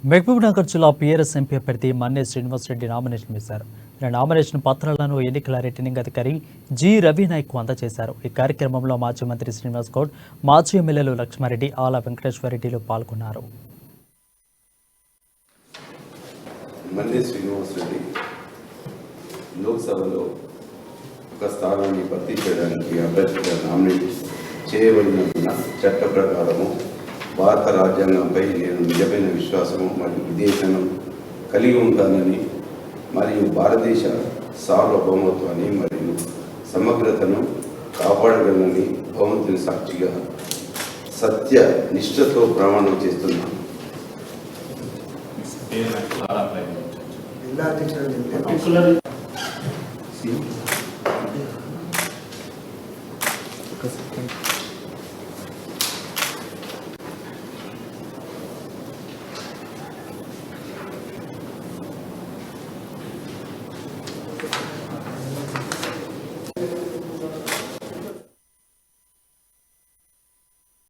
మహబూబ్నగర్ జిల్లా PRS MP అభ్యర్థి మన్నే Srinivasa Reddy nomination వేశారు. ఈ నామినేషన్ పత్రాలను ఎన్నికల రిటర్నింగ్ అధికారి జి రవినాయక్ అందజేశారు. ఈ కార్యక్రమంలో మాజీ మంత్రి శ్రీనివాస్ గౌడ్, మాజీ ఎమ్మెల్యేలు లక్ష్మారెడ్డి, ఆల వెంకటేశ్వరరెడ్డిలు పాల్గొన్నారు. మన్నే శ్రీనివాసరెడ్డి లోక్సభలో ఒక స్థానాన్ని భర్తీ చేయడానికి అభ్యర్థిగా నామినేట్ చేయబడినందున చట్ట ప్రకారము భారత రాజ్యాంగంపై నేను నిజమైన విశ్వాసము మరియు విధేయతను కలిగి ఉంటానని మరియు భారతదేశ సార్వభౌమత్వాన్ని మరియు సమగ్రతను కాపాడగలనని భగవంతుని సాక్షిగా సత్య నిష్ఠతో ప్రమాణం చేస్తున్నాను. జిల్లా అధ్యక్షుడు